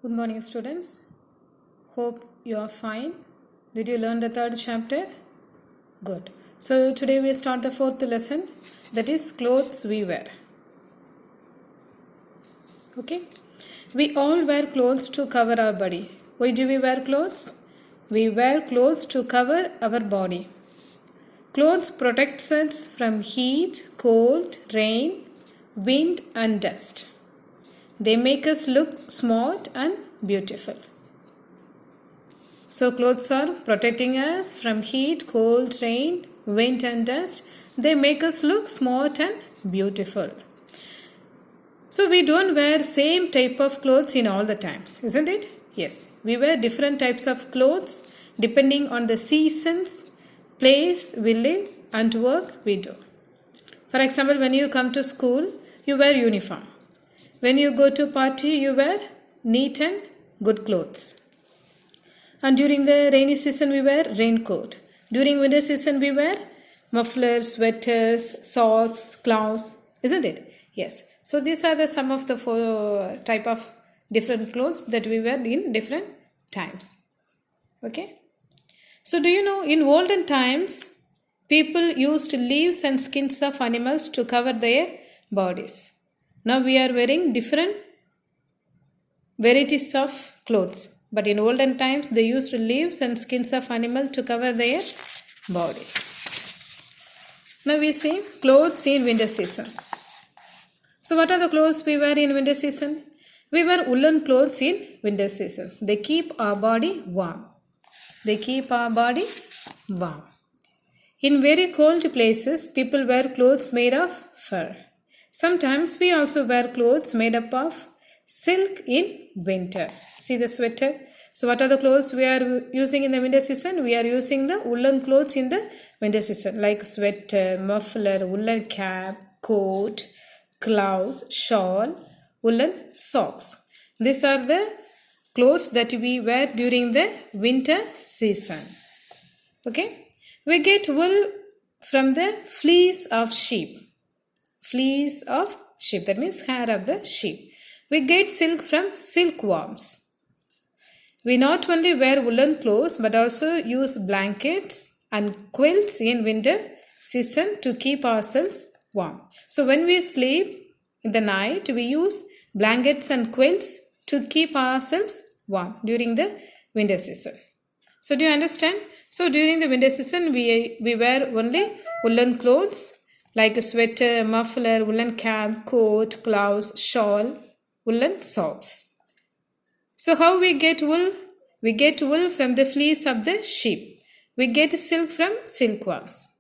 Good morning, students. Hope you are fine. Did you learn the third chapter? Good. So, today we start the fourth lesson, that is clothes we wear. Okay? We all wear clothes to cover our body. Why do we wear clothes? We wear clothes to cover our body. Clothes protects us from heat, cold, rain, wind and dust. They make us look smart and beautiful. So clothes are protecting us from heat, cold, rain, wind and dust. They make us look smart and beautiful. So we don't wear same type of clothes in all the times, isn't it? Yes, we wear different types of clothes depending on the seasons, place we live and work we do. For example, when you come to school, you wear uniform. When you go to party, you wear neat and good clothes. And during the rainy season, we wear raincoat. During winter season, we wear mufflers, sweaters, socks, gloves, isn't it? Yes. So these are some of the four type of different clothes that we wear in different times. Okay. So do you know in olden times, people used leaves and skins of animals to cover their bodies. Now we are wearing different varieties of clothes. But in olden times, they used leaves and skins of animal to cover their body. Now we see clothes in winter season. So what are the clothes we wear in winter season? We wear woolen clothes in winter seasons. They keep our body warm. They keep our body warm. In very cold places, people wear clothes made of fur. Sometimes we also wear clothes made up of silk in winter. See the sweater. So what are the clothes we are using in the winter season? We are using the woolen clothes in the winter season like sweater, muffler, woolen cap, coat, gloves, shawl, woolen socks. These are the clothes that we wear during the winter season. Okay. We get wool from the fleece of sheep. Fleece of sheep, that means hair of the sheep. We get silk from silkworms. We not only wear woolen clothes but also use blankets and quilts in winter season to keep ourselves warm. So when we sleep in the night, we use blankets and quilts to keep ourselves warm during the winter season. So do you understand? So during the winter season, we wear only woolen clothes like a sweater, muffler, woolen cap, coat, gloves, shawl, woolen socks. So how we get wool? We get wool from the fleece of the sheep. We get silk from silkworms.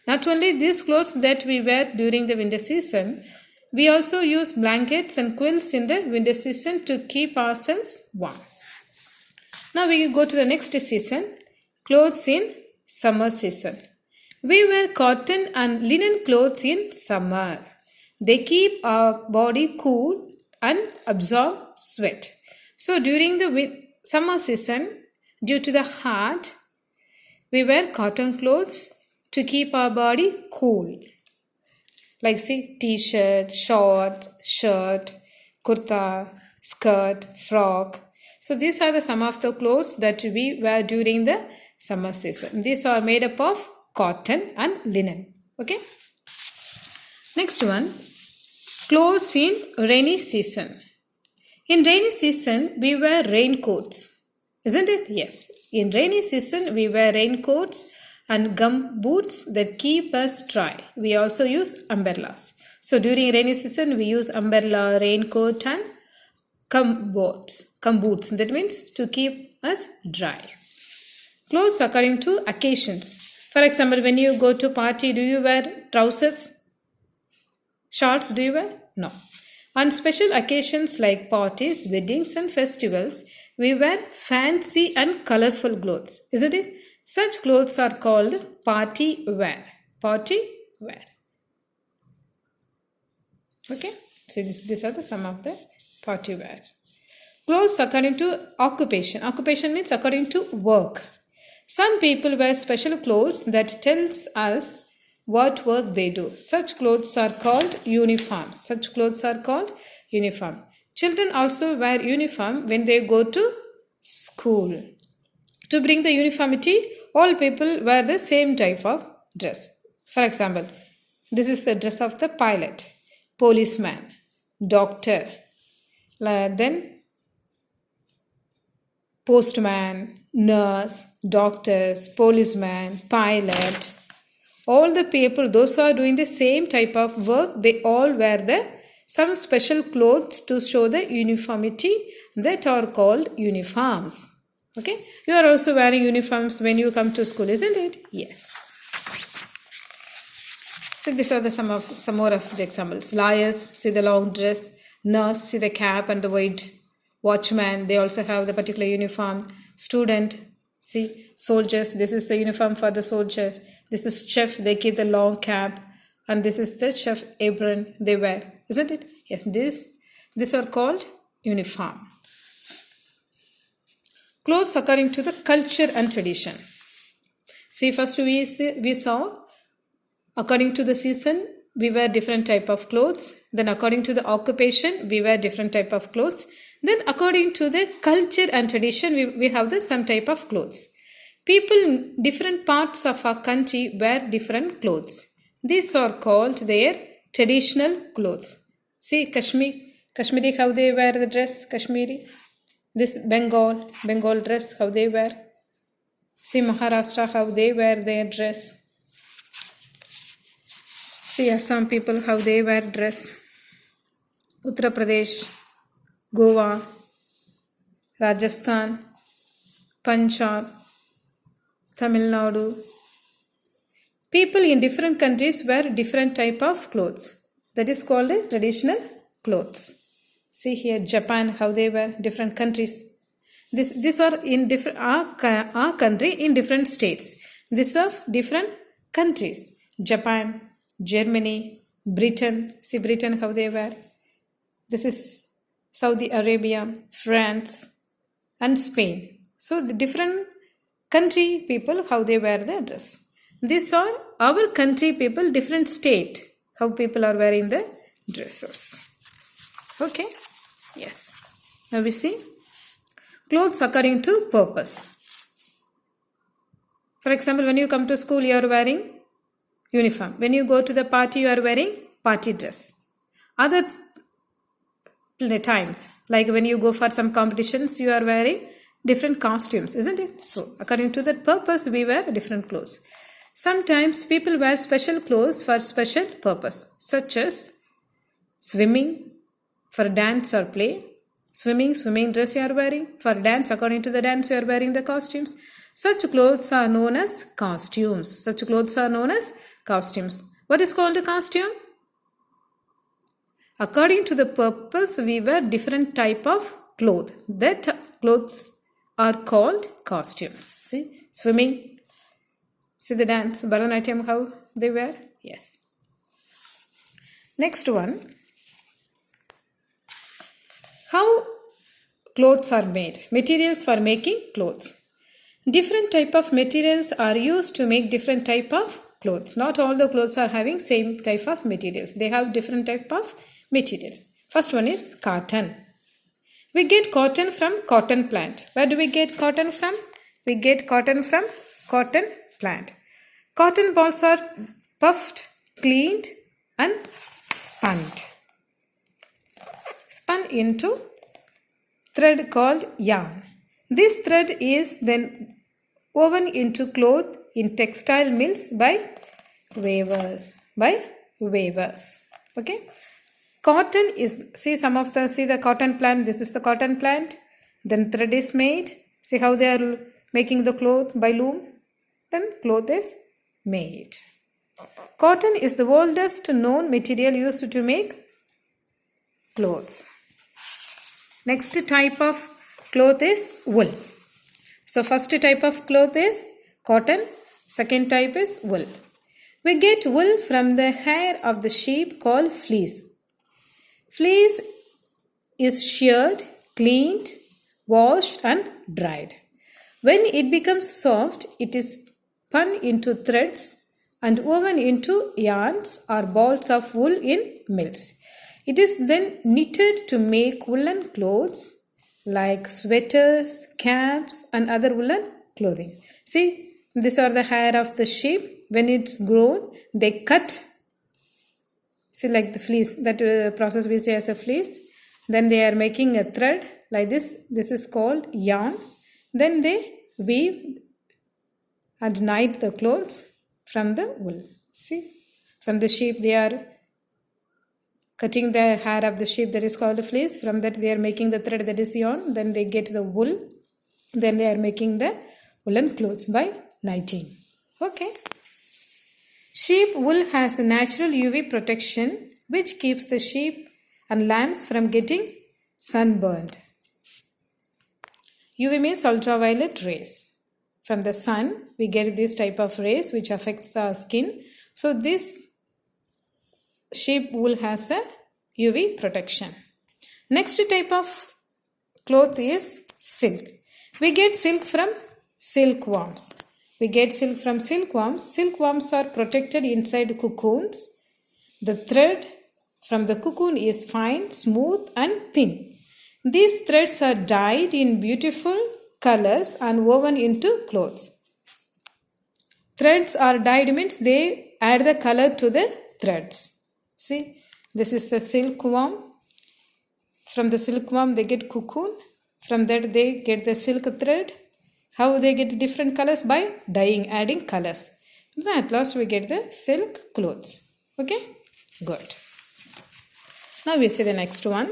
Not only these clothes that we wear during the winter season, we also use blankets and quilts in the winter season to keep ourselves warm. Now we go to the next season, clothes in summer season. We wear cotton and linen clothes in summer. They keep our body cool and absorb sweat. So during the summer season, due to the heat, we wear cotton clothes to keep our body cool. Like see t-shirt, shorts, shirt, kurta, skirt, frock. So these are some of the clothes that we wear during the summer season. These are made up of cotton and linen. Okay. Next one, clothes in rainy season. In rainy season, we wear raincoats. Isn't it? Yes. In rainy season, we wear raincoats and gum boots that keep us dry. We also use umbrellas. So during rainy season, we use umbrella, raincoat and gum boots. That means to keep us dry. Clothes according to occasions. For example, when you go to party, do you wear trousers? Shorts do you wear? No. On special occasions like parties, weddings and festivals, we wear fancy and colorful clothes. Isn't it? Such clothes are called party wear. Party wear. Okay. So these are some of the party wears. Clothes according to occupation. Occupation means according to work. Some people wear special clothes that tells us what work they do. Such clothes are called uniforms. Uniform. Children also wear uniform when they go to school. To bring the uniformity, all people wear the same type of dress. For example, this is the dress of the pilot, policeman, doctor, then postman, nurse, doctors, policeman, pilot. All the people, those who are doing the same type of work, they all wear some special clothes to show the uniformity that are called uniforms. Okay, you are also wearing uniforms when you come to school, isn't it? Yes. So these are some more of the examples. Lawyers, see the long dress. Nurse, see the cap and the white. Watchman, they also have the particular uniform. Student, see. Soldiers, this is the uniform for the soldiers. This is chef, they keep the long cap. And this is the chef apron they wear, isn't it? Yes, these are called uniform. Clothes according to the culture and tradition. See, first we saw according to the season, we wear different type of clothes. Then according to the occupation, we wear different type of clothes. Then according to the culture and tradition, we have some type of clothes. People in different parts of our country wear different clothes. These are called their traditional clothes. See, Kashmiri, how they wear the dress, Kashmiri. This Bengal dress, how they wear. See, Maharashtra, how they wear their dress. See, Assam people, how they wear dress. Uttar Pradesh, Goa, Rajasthan, Punjab, Tamil Nadu. People in different countries wear different type of clothes. That is called traditional clothes. See here, Japan, how they wear, different countries. These are in different our country in different states. These are different countries. Japan, Germany, Britain. See Britain, how they wear. This is Saudi Arabia, France, and Spain. So the different country people, how they wear their dress. These are our country people, different state, how people are wearing the dresses. Okay, yes. Now we see clothes according to purpose. For example, when you come to school, you are wearing uniform. When you go to the party, you are wearing party dress. Other times, like when you go for some competitions, you are wearing different costumes, isn't it? So according to that purpose, we wear different clothes. Sometimes people wear special clothes for special purpose, such as swimming, for dance or play. Swimming dress you are wearing. For dance, according to the dance, you are wearing the costumes. Such clothes are known as costumes. What is called a costume? According to the purpose, we wear different type of clothes. That clothes are called costumes. See, swimming. See the dance, Bharatanatyam, how they wear? Yes. Next one. How clothes are made. Materials for making clothes. Different type of materials are used to make different type of clothes. Not all the clothes are having same type of materials. They have different type of materials. First one is cotton. We get cotton from cotton plant. Where do we get cotton from? We get cotton from cotton plant. Cotton balls are puffed, cleaned and spun into thread called yarn. This thread is then woven into cloth in textile mills by weavers. Okay. Cotton is, see the cotton plant. This is the cotton plant. Then thread is made. See how they are making the cloth by loom. Then cloth is made. Cotton is the oldest known material used to make clothes. Next type of cloth is wool. So first type of cloth is cotton. Second type is wool. We get wool from the hair of the sheep called fleece. Fleece is sheared, cleaned, washed and dried. When it becomes soft, it is spun into threads and woven into yarns or balls of wool in mills. It is then knitted to make woolen clothes like sweaters, caps, and other woolen clothing. See, these are the hair of the sheep. When it's grown, they cut. See, like the fleece, that process we say as a fleece. Then they are making a thread like this. This is called yarn. Then they weave and knit the clothes from the wool. See, from the sheep they are cutting the hair of the sheep, that is called a fleece. From that they are making the thread, that is yarn. Then they get the wool. Then they are making the woolen clothes by knitting. Okay. Sheep wool has a natural UV protection which keeps the sheep and lambs from getting sunburned. UV means ultraviolet rays. From the sun, we get this type of rays which affects our skin. So this sheep wool has a UV protection. Next type of cloth is silk. We get silk from silkworms. We get silk from silkworms. Silkworms are protected inside cocoons. The thread from the cocoon is fine, smooth, and thin. These threads are dyed in beautiful colors and woven into clothes. Threads are dyed means they add the color to the threads. See, this is the silkworm. From the silkworm they get cocoon. From that they get the silk thread. How they get different colors? By dyeing, adding colors. Then at last we get the silk clothes. Okay, good. Now we see the next one.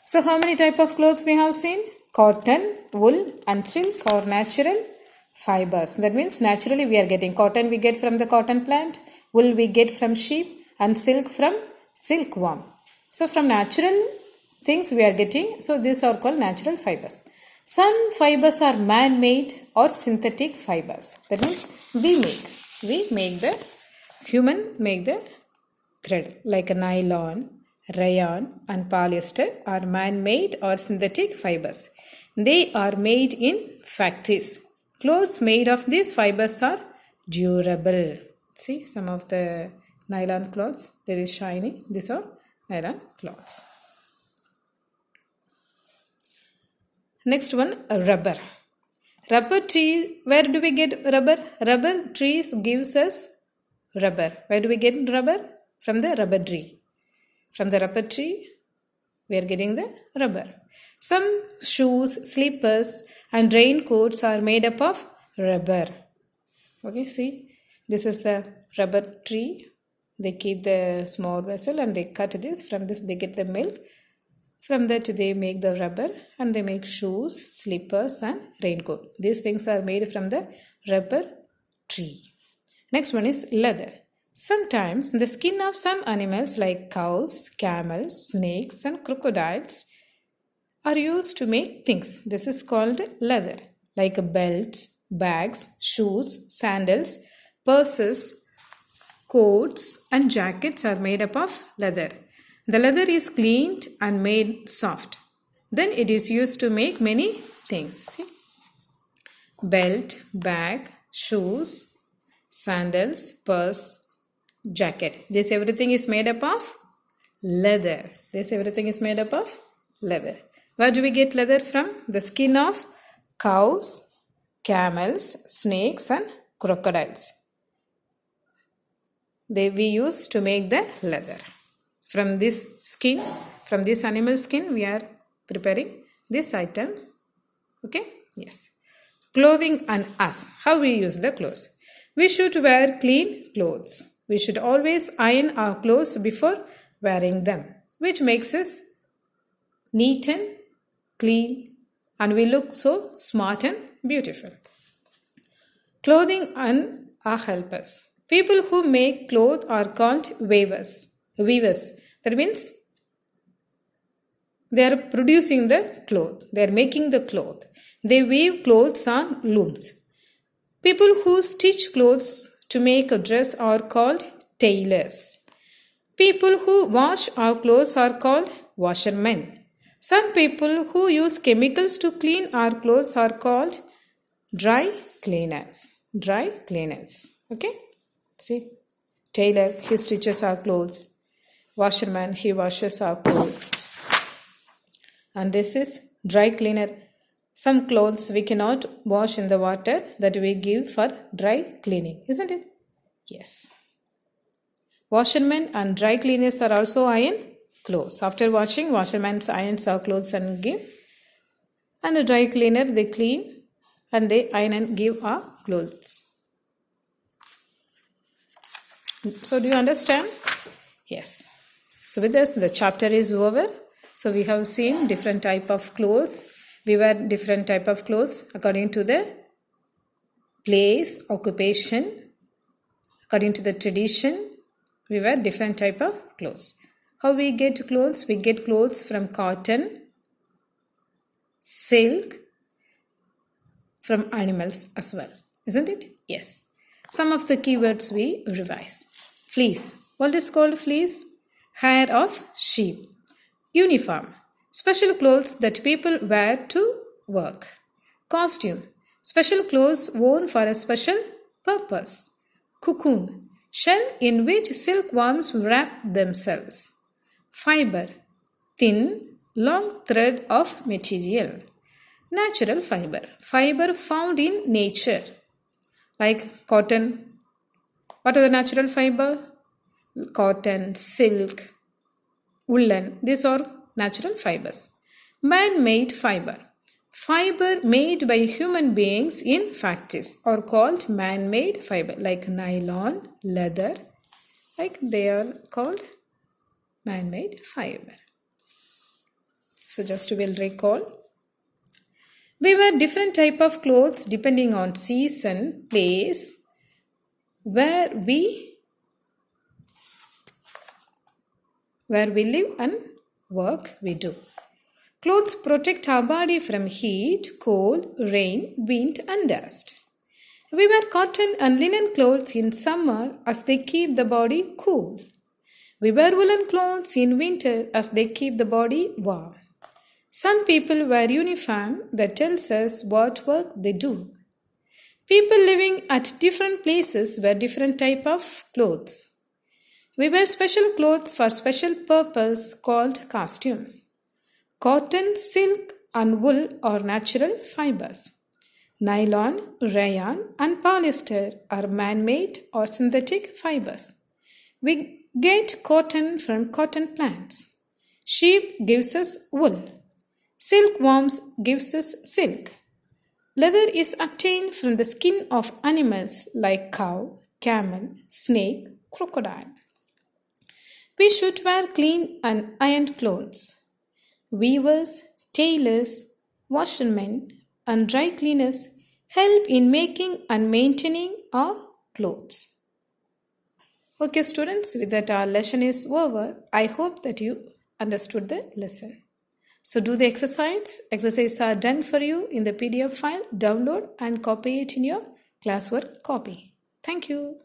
So how many type of clothes we have seen? Cotton, wool and silk are natural fibers. That means naturally we are getting cotton, we get from the cotton plant, wool we get from sheep, and silk from silkworm. So from natural things we are getting, so these are called natural fibers. Some fibers are man-made or synthetic fibers. That means human make the thread, like a nylon, rayon and polyester are man-made or synthetic fibers. They are made in factories. Clothes made of these fibers are durable. See, some of the nylon cloths, there is shiny. These are nylon cloths. Next one, rubber. Rubber tree, where do we get rubber? Rubber trees gives us rubber. Where do we get rubber? From the rubber tree. From the rubber tree, we are getting the rubber. Some shoes, slippers and raincoats are made up of rubber. Okay, see, this is the rubber tree. They keep the small vessel and they cut this. From this they get the milk. From that they make the rubber and they make shoes, slippers and raincoat. These things are made from the rubber tree. Next one is leather. Sometimes the skin of some animals like cows, camels, snakes and crocodiles are used to make things. This is called leather, like belts, bags, shoes, sandals, purses, coats and jackets are made up of leather. The leather is cleaned and made soft. Then it is used to make many things. See? Belt, bag, shoes, sandals, purse, jacket. This everything is made up of leather. This everything is made up of leather. Where do we get leather from? The skin of cows, camels, snakes and crocodiles. We use to make the leather. From this skin, from this animal skin, we are preparing these items. Okay? Yes. Clothing and us. How we use the clothes? We should wear clean clothes. We should always iron our clothes before wearing them, which makes us neat and clean and we look so smart and beautiful. Clothing and our helpers. People who make clothes are called weavers. That means they are producing the cloth. They are making the cloth. They weave clothes on looms. People who stitch clothes to make a dress are called tailors. People who wash our clothes are called washermen. Some people who use chemicals to clean our clothes are called dry cleaners. Dry cleaners. Okay? See? Tailor, he stitches our clothes. washerman, he washes our clothes. And this is dry cleaner. Some clothes we cannot wash in the water that we give for dry cleaning, isn't it? Yes. Washermen and dry cleaners are also iron clothes. After washing, washermen irons our clothes and give. And a dry cleaner, they clean and they iron and give our clothes. So do you understand? Yes. So with this, the chapter is over. So we have seen different type of clothes. We wear different type of clothes according to the place, occupation, according to the tradition. We wear different type of clothes. How we get clothes? We get clothes from cotton, silk, from animals as well. Isn't it? Yes. Some of the keywords we revise. Fleece. What is called fleece? Hair of sheep. Uniform. Special clothes that people wear to work. Costume. Special clothes worn for a special purpose. Cocoon. Shell in which silkworms wrap themselves. Fiber. Thin, long thread of material. Natural fiber. Fiber found in nature. Like cotton. What are the natural fiber? Cotton, silk, woolen. These are natural fibers. Man-made fiber. Fiber made by human beings in factories are called man-made fiber. Like nylon, leather. Like they are called man-made fiber. So just we'll recall. We wear different type of clothes depending on season, place, where we live and work we do. Clothes protect our body from heat, cold, rain, wind and dust. We wear cotton and linen clothes in summer as they keep the body cool. We wear woolen clothes in winter as they keep the body warm. Some people wear uniform that tells us what work they do. People living at different places wear different type of clothes. We wear special clothes for special purpose called costumes. Cotton, silk and wool are natural fibers. Nylon, rayon and polyester are man-made or synthetic fibers. We get cotton from cotton plants. Sheep gives us wool. Silkworms gives us silk. Leather is obtained from the skin of animals like cow, camel, snake, crocodile. We should wear clean and ironed clothes. Weavers, tailors, washermen, and dry cleaners help in making and maintaining our clothes. Okay, students, with that our lesson is over. I hope that you understood the lesson. So do the exercise. Exercises are done for you in the PDF file. Download and copy it in your classwork copy. Thank you.